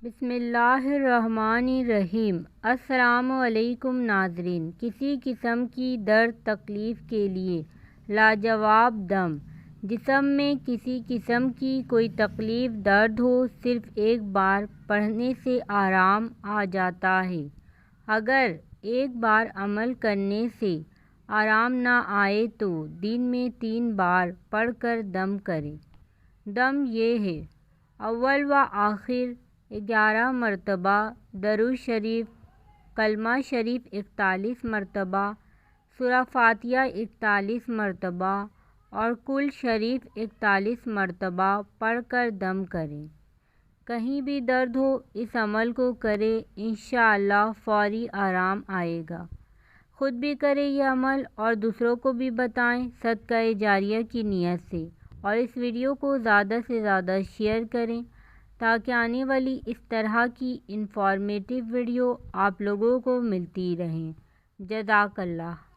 بسم اللہ الرحمن الرحیم۔ السلام علیکم ناظرین۔ کسی قسم کی درد تکلیف کے لیے لاجواب دم۔ جسم میں کسی قسم کی کوئی تکلیف درد ہو، صرف ایک بار پڑھنے سے آرام آ جاتا ہے۔ اگر ایک بار عمل کرنے سے آرام نہ آئے تو دن میں 3 بار پڑھ کر دم کریں۔ دم یہ ہے: اول و آخر 11 مرتبہ، درود شریف، کلمہ شریف 41 مرتبہ، سورہ فاتحہ 41 مرتبہ اور کل شریف 41 مرتبہ پڑھ کر دم کریں۔ کہیں بھی درد ہو، اس عمل کو کریں، انشاءاللہ فوری آرام آئے گا۔ خود بھی کریں یہ عمل اور دوسروں کو بھی بتائیں صدقہ جاریہ کی نیت سے، اور اس ویڈیو کو زیادہ سے زیادہ شیئر کریں تاکہ آنے والی اس طرح کی انفارمیٹیو ویڈیو آپ لوگوں کو ملتی رہیں۔ جزاک اللہ۔